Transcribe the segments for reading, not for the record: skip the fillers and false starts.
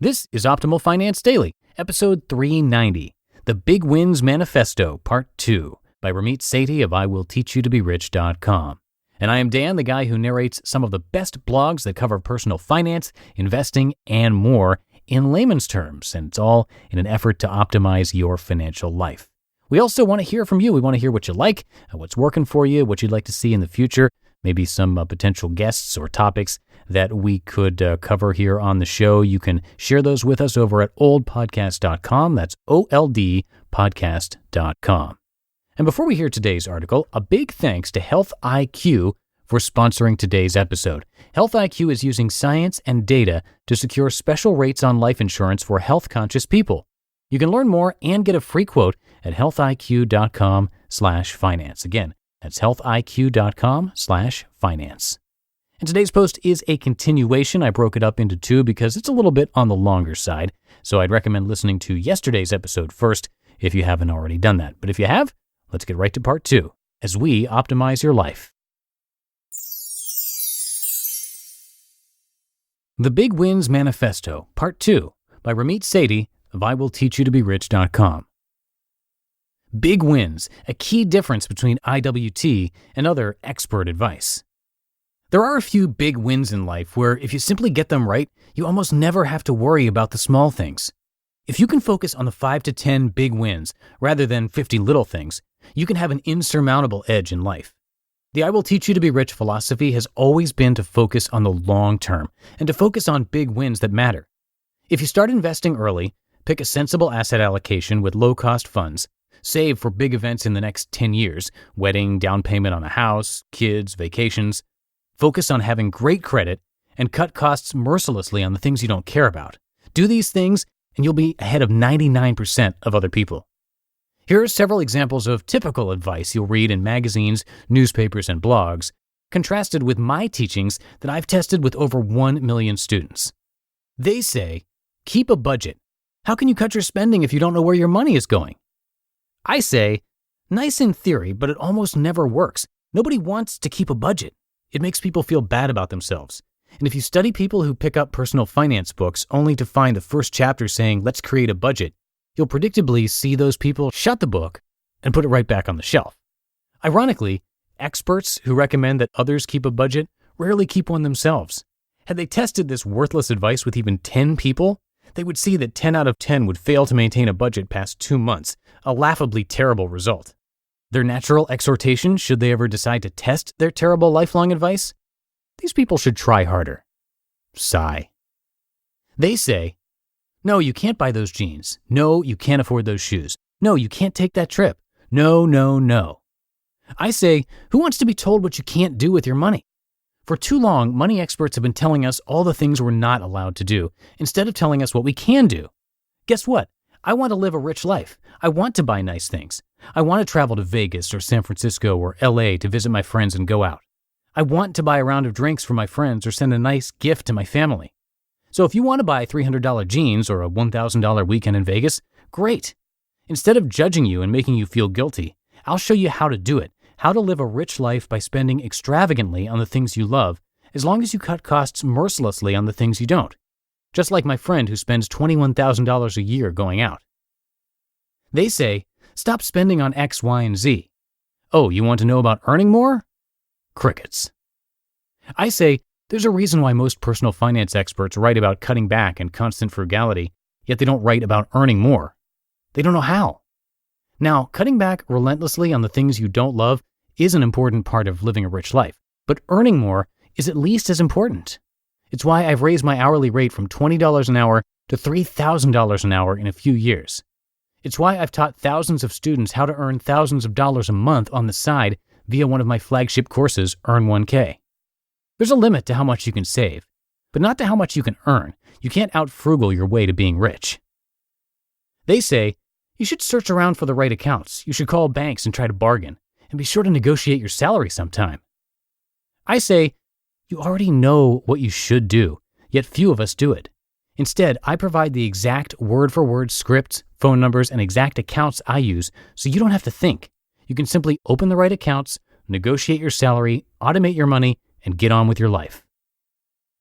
This is Optimal Finance Daily, episode 390, The Big Wins Manifesto, Part 2, by Ramit Sethi of IWillTeachYouToBeRich.com. And I am Dan, the guy who narrates some of the best blogs that cover personal finance, investing, and more in layman's terms, and it's all in an effort to optimize your financial life. We also want to hear from you. We want to hear what you like, what's working for you, what you'd like to see in the future, maybe some potential guests or topics that we could cover here on the show. You can share those with us over at oldpodcast.com. That's oldpodcast.com. And before we hear today's article, a big thanks to Health IQ for sponsoring today's episode. Health IQ is using science and data to secure special rates on life insurance for health-conscious people. You can learn more and get a free quote at healthiq.com/finance. Again, that's healthiq.com/finance. And today's post is a continuation. I broke it up into two because it's a little bit on the longer side. So I'd recommend listening to yesterday's episode first if you haven't already done that. But if you have, let's get right to part 2 as we optimize your life. The Big Wins Manifesto, Part 2, by Ramit Sethi of IWillTeachYouToBeRich.com. Big wins, a key difference between IWT and other expert advice. There are a few big wins in life where if you simply get them right, you almost never have to worry about the small things. If you can focus on the 5 to 10 big wins rather than 50 little things, you can have an insurmountable edge in life. The I Will Teach You to Be Rich philosophy has always been to focus on the long term and to focus on big wins that matter. If you start investing early, pick a sensible asset allocation with low-cost funds, save for big events in the next 10 years, wedding, down payment on a house, kids, vacations, focus on having great credit, and cut costs mercilessly on the things you don't care about. Do these things, and you'll be ahead of 99% of other people. Here are several examples of typical advice you'll read in magazines, newspapers, and blogs, contrasted with my teachings that I've tested with over 1 million students. They say, keep a budget. How can you cut your spending if you don't know where your money is going? I say, nice in theory, but it almost never works. Nobody wants to keep a budget. It makes people feel bad about themselves. And if you study people who pick up personal finance books only to find the first chapter saying, let's create a budget, you'll predictably see those people shut the book and put it right back on the shelf. Ironically, experts who recommend that others keep a budget rarely keep one themselves. Had they tested this worthless advice with even 10 people, they would see that 10 out of 10 would fail to maintain a budget past 2 months, a laughably terrible result. Their natural exhortation, should they ever decide to test their terrible lifelong advice? These people should try harder. Sigh. They say, no, you can't buy those jeans. No, you can't afford those shoes. No, you can't take that trip. No, no, no. I say, who wants to be told what you can't do with your money? For too long, money experts have been telling us all the things we're not allowed to do, instead of telling us what we can do. Guess what? I want to live a rich life. I want to buy nice things. I want to travel to Vegas or San Francisco or LA to visit my friends and go out. I want to buy a round of drinks for my friends or send a nice gift to my family. So if you want to buy $300 jeans or a $1,000 weekend in Vegas, great. Instead of judging you and making you feel guilty, I'll show you how to do it, how to live a rich life by spending extravagantly on the things you love, as long as you cut costs mercilessly on the things you don't. Just like my friend who spends $21,000 a year going out. They say, stop spending on X, Y, and Z. Oh, you want to know about earning more? Crickets. I say, there's a reason why most personal finance experts write about cutting back and constant frugality, yet they don't write about earning more. They don't know how. Now, cutting back relentlessly on the things you don't love is an important part of living a rich life, but earning more is at least as important. It's why I've raised my hourly rate from $20 an hour to $3,000 an hour in a few years. It's why I've taught thousands of students how to earn thousands of dollars a month on the side via one of my flagship courses, Earn 1K. There's a limit to how much you can save, but not to how much you can earn. You can't out-frugal your way to being rich. They say, you should search around for the right accounts. You should call banks and try to bargain, and be sure to negotiate your salary sometime. I say, you already know what you should do, yet few of us do it. Instead, I provide the exact word-for-word scripts, phone numbers, and exact accounts I use so you don't have to think. You can simply open the right accounts, negotiate your salary, automate your money, and get on with your life.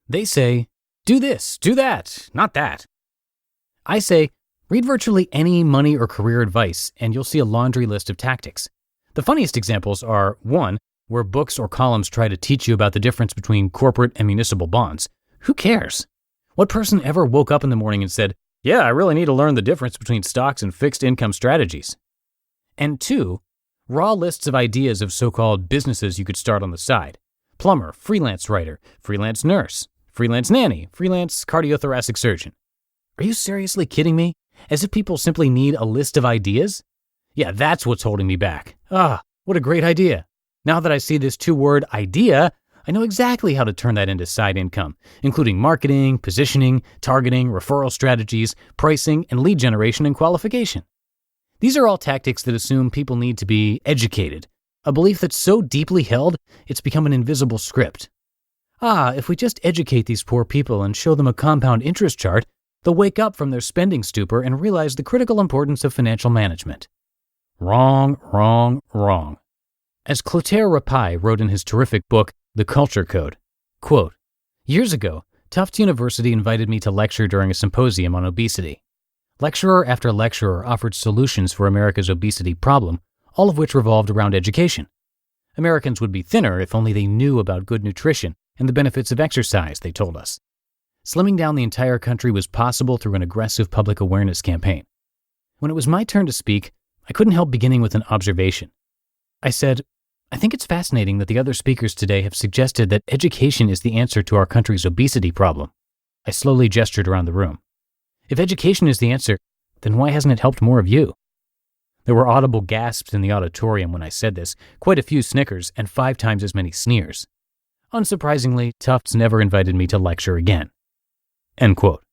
They say, do this, do that, not that. I say, read virtually any money or career advice, and you'll see a laundry list of tactics. The funniest examples are, 1, where books or columns try to teach you about the difference between corporate and municipal bonds. Who cares? What person ever woke up in the morning and said, yeah, I really need to learn the difference between stocks and fixed income strategies? And 2, raw lists of ideas of so-called businesses you could start on the side. Plumber, freelance writer, freelance nurse, freelance nanny, freelance cardiothoracic surgeon. Are you seriously kidding me? As if people simply need a list of ideas? Yeah, that's what's holding me back. What a great idea. Now that I see this 2-word idea, I know exactly how to turn that into side income, including marketing, positioning, targeting, referral strategies, pricing, and lead generation and qualification. These are all tactics that assume people need to be educated, a belief that's so deeply held, it's become an invisible script. If we just educate these poor people and show them a compound interest chart, they'll wake up from their spending stupor and realize the critical importance of financial management. Wrong, wrong, wrong. As Clotaire Rapaille wrote in his terrific book, The Culture Code, quote, years ago, Tufts University invited me to lecture during a symposium on obesity. Lecturer after lecturer offered solutions for America's obesity problem, all of which revolved around education. Americans would be thinner if only they knew about good nutrition and the benefits of exercise, they told us. Slimming down the entire country was possible through an aggressive public awareness campaign. When it was my turn to speak, I couldn't help beginning with an observation. I said, I think it's fascinating that the other speakers today have suggested that education is the answer to our country's obesity problem. I slowly gestured around the room. If education is the answer, then why hasn't it helped more of you? There were audible gasps in the auditorium when I said this, quite a few snickers, and 5 times as many sneers. Unsurprisingly, Tufts never invited me to lecture again. End quote.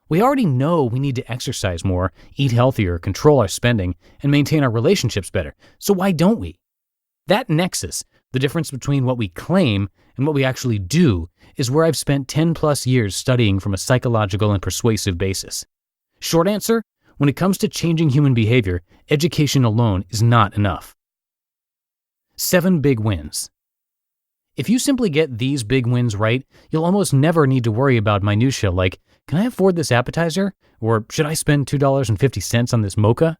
We already know we need to exercise more, eat healthier, control our spending, and maintain our relationships better. So why don't we? That nexus, the difference between what we claim and what we actually do, is where I've spent 10 plus years studying from a psychological and persuasive basis. Short answer, when it comes to changing human behavior, education alone is not enough. 7 big wins. If you simply get these big wins right, you'll almost never need to worry about minutiae like, can I afford this appetizer? Or should I spend $2.50 on this mocha?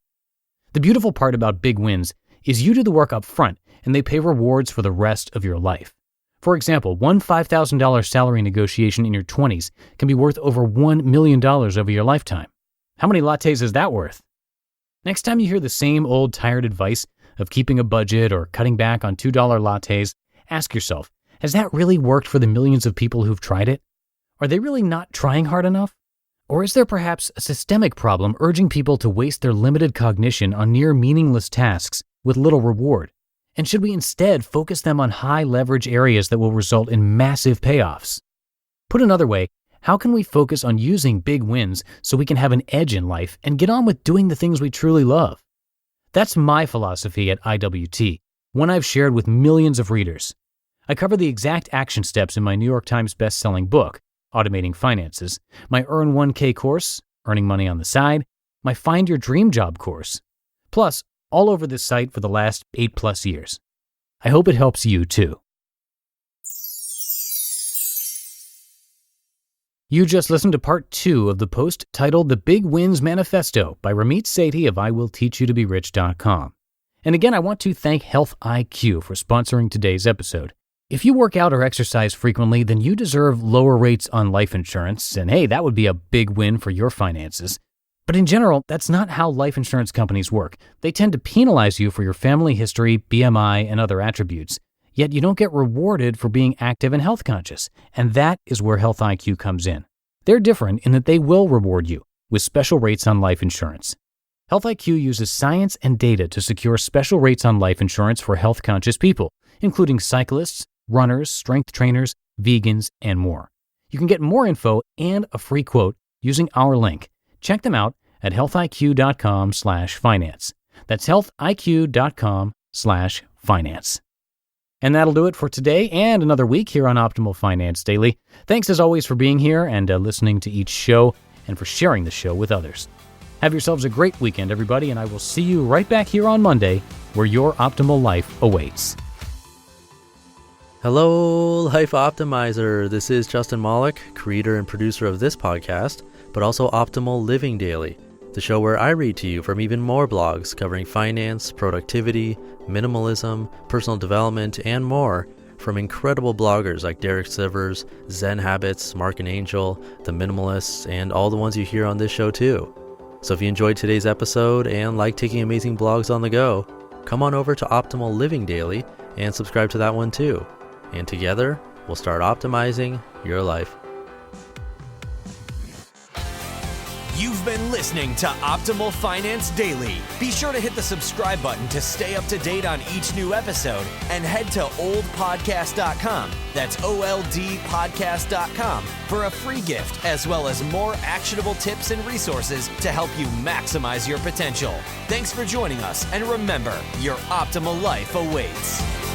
The beautiful part about big wins is you do the work up front and they pay rewards for the rest of your life. For example, one $5,000 salary negotiation in your 20s can be worth over $1 million over your lifetime. How many lattes is that worth? Next time you hear the same old tired advice of keeping a budget or cutting back on $2 lattes, ask yourself, has that really worked for the millions of people who've tried it? Are they really not trying hard enough? Or is there perhaps a systemic problem urging people to waste their limited cognition on near meaningless tasks with little reward? And should we instead focus them on high leverage areas that will result in massive payoffs? Put another way, how can we focus on using big wins so we can have an edge in life and get on with doing the things we truly love? That's my philosophy at IWT, one I've shared with millions of readers. I cover the exact action steps in my New York Times bestselling book, Automating Finances, my Earn 1K course, Earning Money on the Side, my Find Your Dream Job course, plus all over this site for the last 8+ years. I hope it helps you too. You just listened to part 2 of the post titled The Big Wins Manifesto by Ramit Sethi of IWillTeachYouToBeRich.com. And again, I want to thank Health IQ for sponsoring today's episode. If you work out or exercise frequently, then you deserve lower rates on life insurance, and hey, that would be a big win for your finances. But in general, that's not how life insurance companies work. They tend to penalize you for your family history, BMI, and other attributes. Yet you don't get rewarded for being active and health conscious, and that is where Health IQ comes in. They're different in that they will reward you with special rates on life insurance. Health IQ uses science and data to secure special rates on life insurance for health conscious people, including cyclists, runners, strength trainers, vegans, and more. You can get more info and a free quote using our link. Check them out at healthiq.com/finance. That's healthiq.com/finance. And that'll do it for today and another week here on Optimal Finance Daily. Thanks as always for being here and listening to each show and for sharing the show with others. Have yourselves a great weekend, everybody, and I will see you right back here on Monday where your optimal life awaits. Hello, Life Optimizer. This is Justin Malik, creator and producer of this podcast, but also Optimal Living Daily, the show where I read to you from even more blogs covering finance, productivity, minimalism, personal development, and more from incredible bloggers like Derek Sivers, Zen Habits, Mark and Angel, The Minimalists, and all the ones you hear on this show too. So if you enjoyed today's episode and like taking amazing blogs on the go, come on over to Optimal Living Daily and subscribe to that one too. And together, we'll start optimizing your life. You've been listening to Optimal Finance Daily. Be sure to hit the subscribe button to stay up to date on each new episode and head to oldpodcast.com. That's OLDpodcast.com for a free gift as well as more actionable tips and resources to help you maximize your potential. Thanks for joining us, and remember, your optimal life awaits.